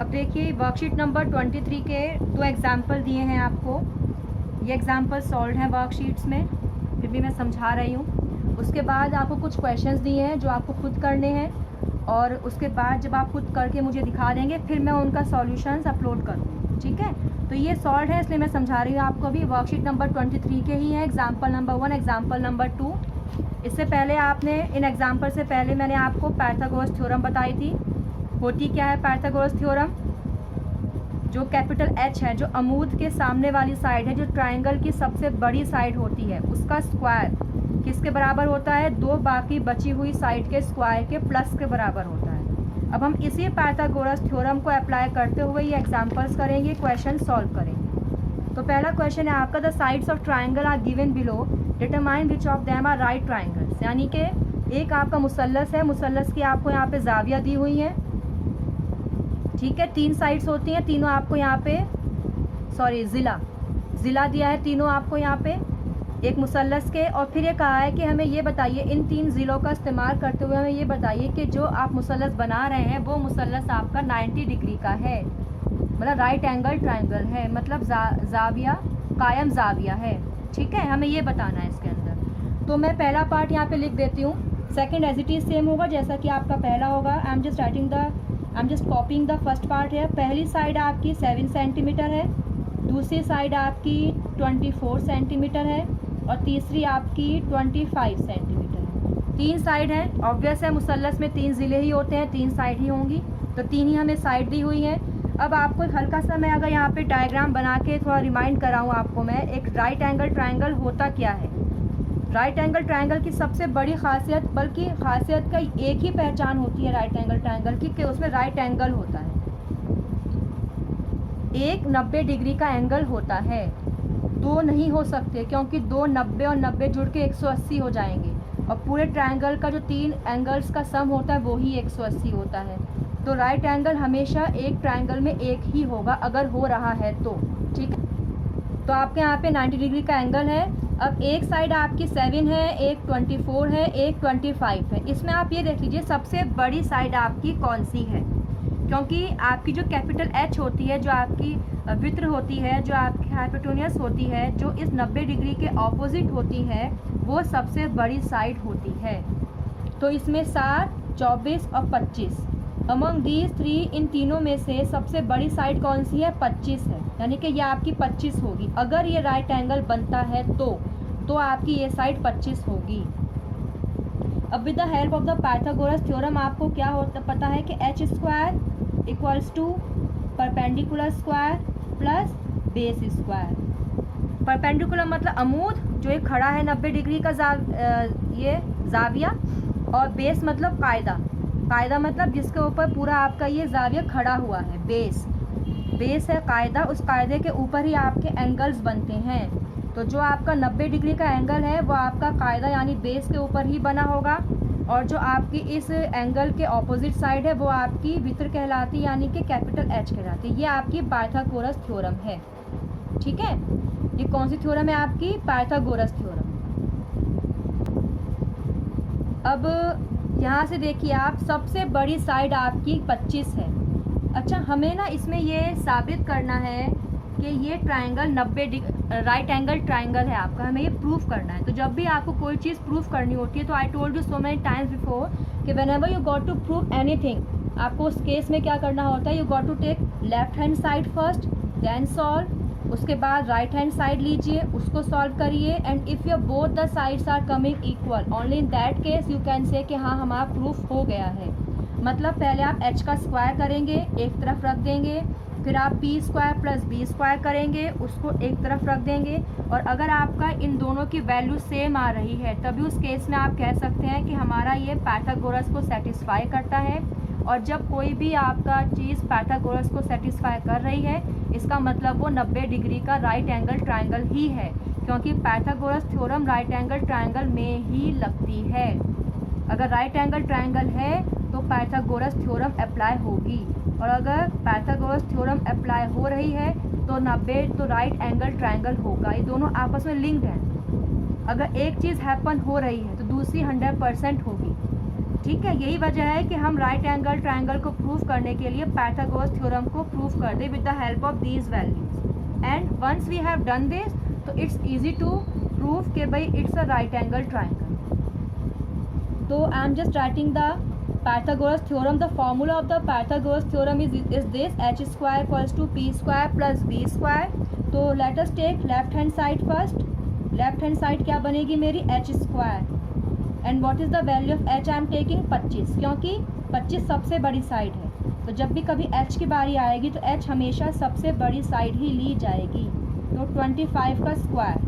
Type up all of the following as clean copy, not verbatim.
अब देखिए worksheet number 23 के 2 एग्जाम्पल दिए हैं आपको। ये एग्जाम्पल सॉल्व हैं वर्कशीट्स में, फिर भी मैं समझा रही हूँ। उसके बाद आपको कुछ क्वेश्चंस दिए हैं जो आपको खुद करने हैं, और उसके बाद जब आप खुद करके मुझे दिखा देंगे फिर मैं उनका सॉल्यूशंस अपलोड करूँगी, ठीक है। तो ये सॉल्व है इसलिए मैं समझा रही हूँ आपको। अभी वर्कशीट नंबर 23 के ही हैं, एग्जाम्पल नंबर 1, एग्जाम्पल नंबर 2। इससे पहले आपने इन एग्जाम्पल से पहले मैंने आपको पाइथागोरस थ्योरम बताई थी। होती क्या है पाइथागोरस थ्योरम? जो कैपिटल एच है, जो अमूद के सामने वाली साइड है, जो ट्राइंगल की सबसे बड़ी साइड होती है, उसका स्क्वायर किसके बराबर होता है? 2 बाकी बची हुई साइड के स्क्वायर के प्लस के बराबर होता है। अब हम इसी पाइथागोरस थ्योरम को अप्लाई करते हुए ये एग्जाम्पल्स करेंगे, क्वेश्चन सॉल्व करेंगे। तो पहला क्वेश्चन है आपका, the sides of triangle are given below, determine which of them are right triangles. यानी कि एक आपका मुसल्लस है, मुसल्लस की आपको यहाँ पे जाविया दी हुई हैं, ठीक है। 3 साइड्स होती हैं, तीनों आपको यहाँ पे ज़िला दिया है, तीनों आपको यहाँ पे एक मुसल्लस के। और फिर ये कहा है कि हमें ये बताइए, इन 3 ज़िलों का इस्तेमाल करते हुए हमें ये बताइए कि जो आप मुसल्लस बना रहे हैं वो मुसल्लस आपका 90 डिग्री का है, मतलब राइट एंगल ट्राइंगल है, मतलब जाविया कायम जाविया है, ठीक है। हमें ये बताना है इसके अंदर। तो मैं पहला पार्ट यहाँ पे लिख देती हूँ, second as it is same होगा जैसा कि आपका पहला होगा। I am just copying the first part है। पहली साइड आपकी 7 सेंटीमीटर है, दूसरी साइड आपकी 24 सेंटीमीटर है, और तीसरी आपकी 25 सेंटीमीटर है। 3 साइड हैं, ऑब्वियस है मुसल्लस में 3 ज़िले ही होते हैं, 3 साइड ही होंगी, तो 3 ही हमें साइड दी हुई हैं। अब आपको हल्का सा मैं अगर यहाँ पे डायग्राम बना के थोड़ा रिमाइंड कराऊँ आपको मैं, एक राइट एंगल ट्राइंगल होता क्या है। राइट एंगल ट्राइंगल की सबसे बड़ी खासियत, बल्कि खासियत का एक ही पहचान होती है राइट एंगल ट्राइंगल की, कि उसमें राइट एंगल होता है, एक 90 डिग्री का एंगल होता है। 2 नहीं हो सकते, क्योंकि 2 90 और 90 जुड़ के 180 हो जाएंगे, और पूरे ट्राइंगल का जो 3 एंगल्स का सम होता है वो ही 180 होता है। तो राइट एंगल हमेशा एक ट्राइंगल में एक ही होगा अगर हो रहा है तो, ठीक है। तो आपके यहाँ पे 90 डिग्री का एंगल है। अब एक साइड आपकी 7 है, एक 24 है, एक 25 है। इसमें आप ये देख लीजिए सबसे बड़ी साइड आपकी कौन सी है, क्योंकि आपकी जो कैपिटल एच होती है, जो आपकी वित्र होती है, जो आपकी हाइपोटेन्यूस होती है, जो इस 90 डिग्री के ऑपोजिट होती है, वो सबसे बड़ी साइड होती है। तो इसमें 7, 24 और 25, अमंग दीज 3, इन तीनों में से सबसे बड़ी साइड कौन सी है? 25 है, यानी कि ये आपकी 25 होगी। अगर ये राइट एंगल बनता है तो आपकी ये साइड 25 होगी। अब with the help of the Pythagoras theorem आपको क्या होता पता है कि H square equals to perpendicular square plus base square. Perpendicular मतलब अमूद, जो एक खड़ा है 90 डिग्री का ये जाविया, और बेस मतलब कायदा मतलब जिसके ऊपर पूरा आपका ये जाविया खड़ा हुआ है, बेस है कायदा, उस कायदे के ऊपर ही आपके एंगल्स बनते हैं। तो जो आपका 90 डिग्री का एंगल है वो आपका कायदा यानी बेस के ऊपर ही बना होगा, और जो आपकी इस एंगल के ऑपोजिट साइड है वो आपकी वित्र कहलाती, यानी कि कैपिटल एच कहलाती। ये आपकी पाइथागोरस थ्योरम है, ठीक है। ये कौन सी थ्योरम है? आपकी पाइथागोरस थ्योरम। अब यहाँ से देखिए आप, सबसे बड़ी साइड आपकी 25 है। अच्छा, हमें ना इसमें ये साबित करना है कि ये ट्राइंगल 90 राइट एंगल ट्राइंगल है आपका, हमें ये प्रूफ करना है। तो जब भी आपको कोई चीज़ प्रूफ करनी होती है, तो I told you so many times before कि whenever you got to prove anything, आपको उस केस में क्या करना होता है, you got to take left hand side first, then solve, उसके बाद राइट हैंड साइड लीजिए, उसको सॉल्व करिए, and if your both the sides are coming equal, only in that case you can say कि हाँ हमारा प्रूफ हो गया है। मतलब पहले आप h का स्क्वायर करेंगे, एक तरफ रख देंगे, फिर आप p square plus b square करेंगे, उसको एक तरफ रख देंगे, और अगर आपका इन दोनों की वैल्यू सेम आ रही है तभी उस केस में आप कह सकते हैं कि हमारा ये पाइथागोरस को सेटिस्फाई करता है। और जब कोई भी आपका चीज़ पाइथागोरस को सेटिस्फाई कर रही है, इसका मतलब वो 90 डिग्री का राइट एंगल ट्राइंगल ही है, क्योंकि Pythagoras theorem right angle triangle में ही लगती है। अगर राइट एंगल ट्राइंगल है तो पाइथागोरस थ्योरम अप्लाई होगी, और अगर पाइथागोरस थ्योरम अप्लाई हो रही है तो 90 तो राइट एंगल ट्राइंगल होगा। ये दोनों आपस में लिंक्ड हैं। अगर एक चीज़ हैपन हो रही है तो दूसरी 100% होगी। ठीक है, यही वजह है कि हम राइट एंगल ट्रायंगल को प्रूव करने के लिए पाइथागोरस थ्योरम को प्रूव कर दे with the help of these values. And once we have done this तो इट्स इजी टू प्रूव कि भाई it's a right angle triangle. तो I am just writing the Pythagoras theorem. The formula of the Pythagoras theorem is this: h square equals to p square plus b square. तो let us take left hand side first. Left hand side क्या बनेगी मेरी h square. And what is the value of h? I am taking 25 क्योंकि 25 सबसे बड़ी side है। तो जब भी कभी h की बारी आएगी तो h हमेशा सबसे बड़ी साइड ही ली जाएगी। तो 25 का स्क्वायर,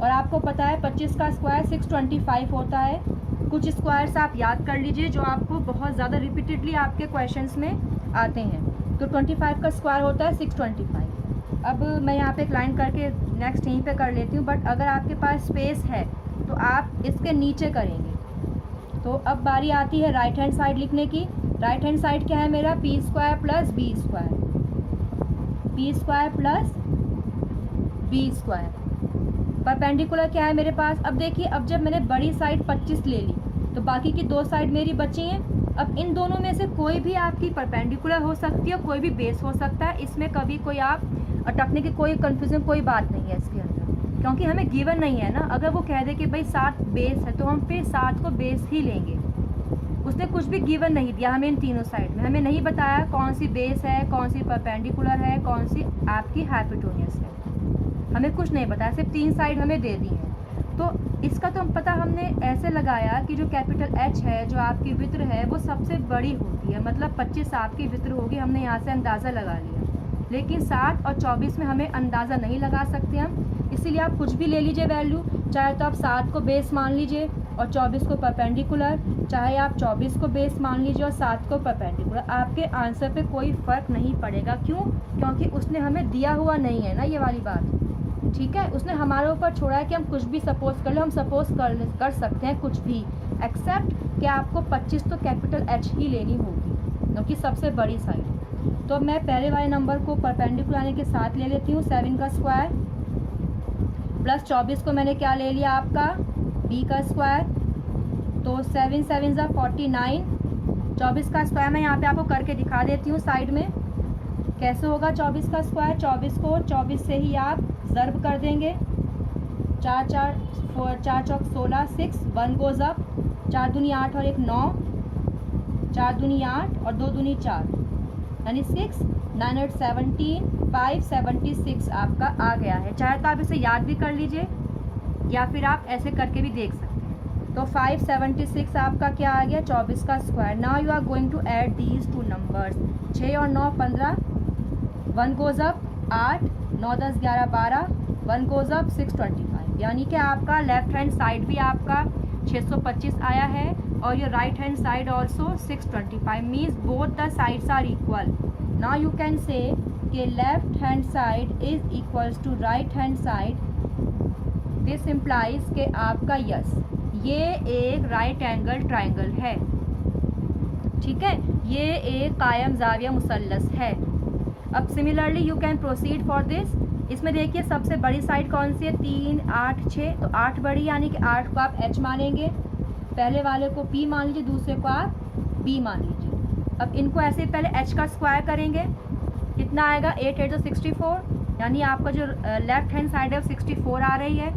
और आपको पता है 25 का स्क्वायर 625 होता है। कुछ स्क्वायर्स आप याद कर लीजिए जो आपको बहुत ज़्यादा रिपीटेडली आपके क्वेश्चंस में आते हैं। तो 25 का स्क्वायर होता है 625। अब मैं यहाँ पे एक लाइन करके नेक्स्ट यहीं पे कर लेती हूँ, बट अगर आपके पास स्पेस है तो आप इसके नीचे करेंगे। तो अब बारी आती है राइट हैंड साइड लिखने की। राइट हैंड साइड क्या है मेरा? P square plus B square, P square plus B square. Perpendicular क्या है मेरे पास? अब देखिए, अब जब मैंने बड़ी साइड 25 ले ली तो बाकी की दो साइड मेरी बची हैं। अब इन दोनों में से कोई भी आपकी परपेंडिकुलर हो सकती है, कोई भी बेस हो सकता है। इसमें कभी कोई आप अटकने की कोई कन्फ्यूजन कोई बात नहीं है इसके अंदर, क्योंकि हमें गिवन नहीं है ना। अगर वो कह दे कि भाई 7 बेस है तो हम फिर 7 को बेस ही लेंगे। उसने कुछ भी गिवन नहीं दिया हमें इन तीनों साइड में। हमें नहीं बताया कौन सी बेस है, कौन सी परपेंडिकुलर है, कौन सी आपकी हाइपोटेन्यूस है। हमें कुछ नहीं बताया, सिर्फ 3 साइड हमें दे दी है। तो इसका तो पता हमने ऐसे लगाया कि जो कैपिटल H है, जो आपकी वित्र है, वो सबसे बड़ी होती है। मतलब 25 आपकी वित्र होगी, हमने यहाँ से अंदाज़ा लगा लिया। लेकिन 7 और 24 में हमें अंदाज़ा नहीं लगा सकते हम, इसीलिए आप कुछ भी ले लीजिए वैल्यू। चाहे तो आप 7 को बेस मान लीजिए और 24 को परपेंडिकुलर, चाहे आप 24 को बेस मान लीजिए और 7 को परपेंडिकुलर। आपके आंसर पे कोई फ़र्क नहीं पड़ेगा। क्यों? क्योंकि उसने हमें दिया हुआ नहीं है ना ये वाली बात। ठीक है, उसने हमारे ऊपर छोड़ा है कि हम कुछ भी सपोज कर ले। हम सपोज कर सकते हैं कुछ भी, एक्सेप्ट कि आपको 25 तो कैपिटल H ही लेनी होगी क्योंकि सबसे बड़ी साइड। तो मैं पहले वाले नंबर को परपेंडिकुलर आने के साथ ले लेती हूँ, 7 का स्क्वायर प्लस 24 को मैंने क्या ले लिया आपका b का स्क्वायर। तो 7 7 ज़ा 49। 24 का स्क्वायर मैं यहाँ पे आपको करके दिखा देती हूँ साइड में कैसे होगा 24 का स्क्वायर। 24 को 24 से ही आप ज़र्ब कर देंगे। 4 चौक 16, 6 1 गोज़ अप, 4 दूनी 8 और 1 9, 4 दूनी 8 और 2 दूनी 4 यानी 6, 9 8 17, 5 76 आपका आ गया है। चाहे तो आप इसे याद भी कर लीजिए या फिर आप ऐसे करके भी देख सकते हैं। तो 576 आपका क्या आ गया? 24 का square. Now you are going to add these 2 numbers. 6 और 9 15, 1 गोज़ अप 8, 9 10 11 12, 1 गोज़ अप 625। यानी कि आपका लेफ्ट हैंड साइड भी आपका 625 आया है और ये right hand side also 625। Means both the sides are equal. Now you can say कि left hand side is equals to right hand side. This implies कि आपका यस ये एक राइट एंगल ट्राइंगल है। ठीक है, ये एक कायम जाविया मुसल्लस है। अब similarly you can proceed for this. इसमें देखिए सबसे बड़ी साइड कौन सी है? 3 8 6। तो 8 बड़ी यानी कि 8 को आप H मानेंगे, पहले वाले को P मान लीजिए, दूसरे को आप B मान लीजिए। अब इनको ऐसे पहले H का स्क्वायर करेंगे, कितना आएगा? 8 8 तो 64, यानी आपका जो लेफ्ट हैंड साइड है वो 64 आ रही है।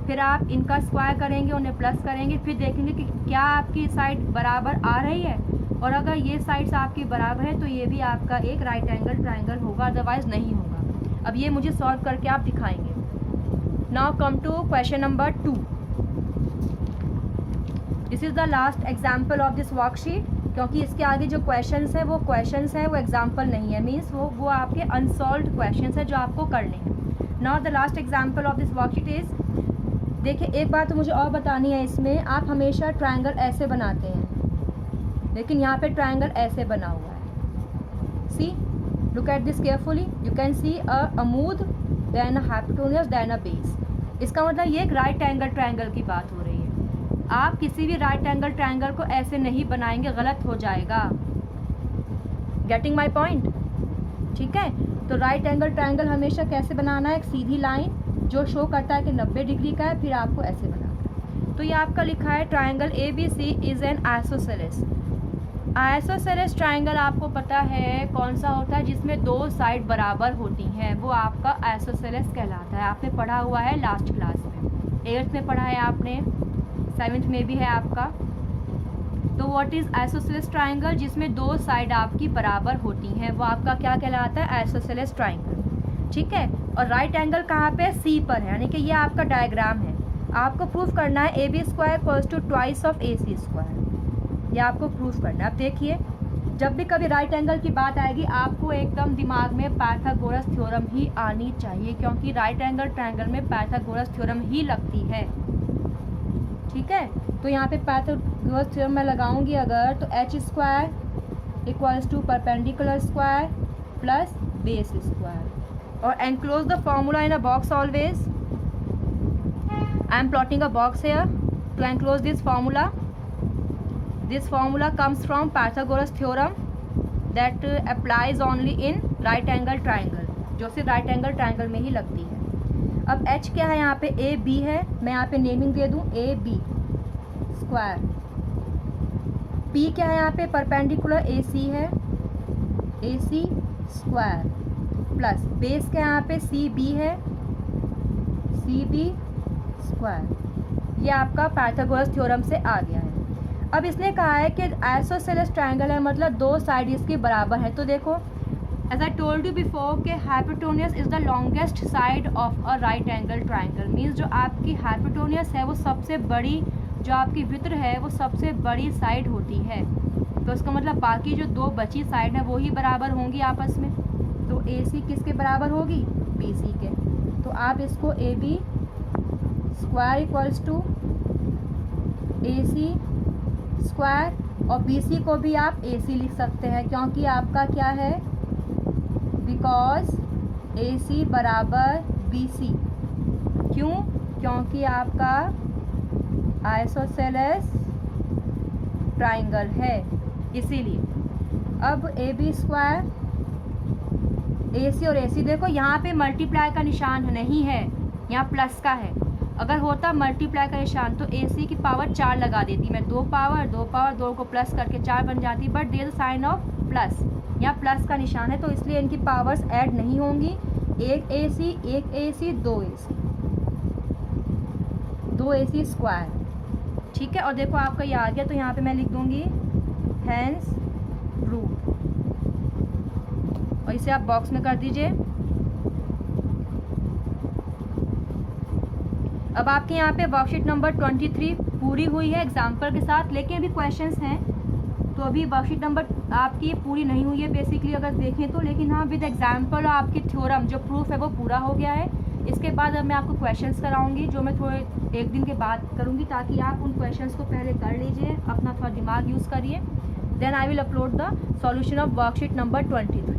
फिर आप इनका स्क्वायर करेंगे, उन्हें प्लस करेंगे, फिर देखेंगे कि क्या आपकी साइड बराबर आ रही है। और अगर ये साइड्स आपकी बराबर है तो ये भी आपका एक राइट एंगल ट्राइंगल होगा, अदरवाइज नहीं होगा। अब ये मुझे सॉल्व करके आप दिखाएंगे। Now come to question number 2। This is the last example of this worksheet, क्योंकि इसके आगे जो क्वेश्चंस हैं वो एग्जाम्पल नहीं है। मीन्स वो आपके अनसॉल्व्ड क्वेश्चंस हैं जो आपको करने हैं। Now the last example of this worksheet is, देखिए एक बात तो मुझे और बतानी है। इसमें आप हमेशा ट्रायंगल ऐसे बनाते हैं, लेकिन यहाँ पे ट्रायंगल ऐसे बना हुआ है। See, look at this carefully, you can see a अमूद, then a hypotenuse, then a base. इसका मतलब ये एक राइट एंगल ट्रायंगल की बात हो रही है। आप किसी भी राइट एंगल ट्रायंगल को ऐसे नहीं बनाएंगे, गलत हो जाएगा। Getting my point? ठीक है, तो राइट एंगल ट्रायंगल हमेशा कैसे बनाना है? एक सीधी लाइन जो शो करता है कि 90 डिग्री का है, फिर आपको ऐसे बनाना है। तो ये आपका लिखा है triangle ABC is an isosceles. Isosceles triangle आपको पता है कौन सा होता है, जिसमें दो साइड बराबर होती हैं, वो आपका आइसोसेलेस कहलाता है। आपने पढ़ा हुआ है लास्ट क्लास में, 8th में पढ़ा है आपने, 7th में भी है आपका। तो व्हाट इज़ आइसोसेलेस ट्राइंगल, जिसमें दो साइड आपकी बराबर होती हैं, वो आपका क्या कहलाता है, आइसोसेलेस ट्राइंगल। ठीक है। और राइट एंगल कहाँ पे, C पर है, यानी कि ये आपका डायग्राम है। आपको प्रूफ करना है AB square equals to twice of AC square, ये आपको प्रूफ करना है। अब देखिए, जब भी कभी राइट एंगल की बात आएगी आपको एकदम दिमाग में पाइथागोरस थ्योरम ही आनी चाहिए, क्योंकि राइट एंगल ट्रायंगल में पाइथागोरस थ्योरम ही लगती है। ठीक है। तो यहाँ पे पाइथागोरस थ्योरम मैं लगाऊंगी अगर, तो H square equals to perpendicular square plus base square. और enclose the formula in a box always. I am plotting a box here to enclose this formula. This formula comes from Pythagoras theorem that applies only in right angle triangle, जो सिर्फ right angle triangle में ही लगती है। अब H क्या है, यहाँ पे AB है, मैं यहाँ पे नेमिंग दे दूँ AB स्क्वायर। P क्या है, यहाँ पे परपेंडिकुलर AC है, AC स्क्वायर प्लस बेस क्या यहाँ पे CB है, CB स्क्वायर। ये आपका पाइथागोरस थ्योरम से आ गया है। अब इसने कहा है कि आइसोसेलेस ट्रायंगल है, मतलब दो साइड इसकी बराबर है। तो देखो, as I told you before के hypotenuse is the longest side of a right angle triangle. Means जो आपकी हाइपोटेन्यूस है वो सबसे बड़ी, जो आपकी वित्र है वो सबसे बड़ी साइड होती है। तो इसका मतलब बाकी जो दो बची साइड है वो ही बराबर होंगी आपस में। तो AC किसके बराबर होगी, BC के। तो आप इसको AB square equals to AC square, और BC को भी आप AC लिख सकते हैं, क्योंकि आपका क्या है, बिकॉज AC बराबर BC। क्यों, क्योंकि आपका आइसोसेलेस ट्राइंगल है, इसीलिए। अब AB स्क्वायर, AC और AC, देखो यहाँ पे मल्टीप्लाई का निशान नहीं है, यहाँ प्लस का है। अगर होता मल्टीप्लाई का निशान तो AC की पावर 4 लगा देती मैं, 2 पावर 2 को प्लस करके 4 बन जाती, but there sign of plus, यहाँ प्लस का निशान है, तो इसलिए इनकी पावर्स ऐड नहीं होंगी। एक AC 2 AC स्क्वायर। ठीक है। और देखो आपका ये आ गया, तो यहाँ पे मैं लिख दूँगी हैंस प्रूफ, और इसे आप बॉक्स में कर दीजिए। अब आपके यहाँ पे वर्कशीट नंबर 23 पूरी हुई है एग्जाम्पल के साथ, लेकिन अभी क्वेश्चंस हैं, तो अभी वर्कशीट नंबर आपकी पूरी नहीं हुई है बेसिकली अगर देखें तो। लेकिन हाँ, विद एग्जाम्पल और आपकी थ्योरम जो प्रूफ है वो पूरा हो गया है। इसके बाद अब मैं आपको क्वेश्चंस कराऊंगी, जो मैं थोड़े एक दिन के बाद करूँगी, ताकि आप उन क्वेश्चंस को पहले कर लीजिए, अपना थोड़ा दिमाग यूज़ करिए। Then I will upload the solution of worksheet number 23।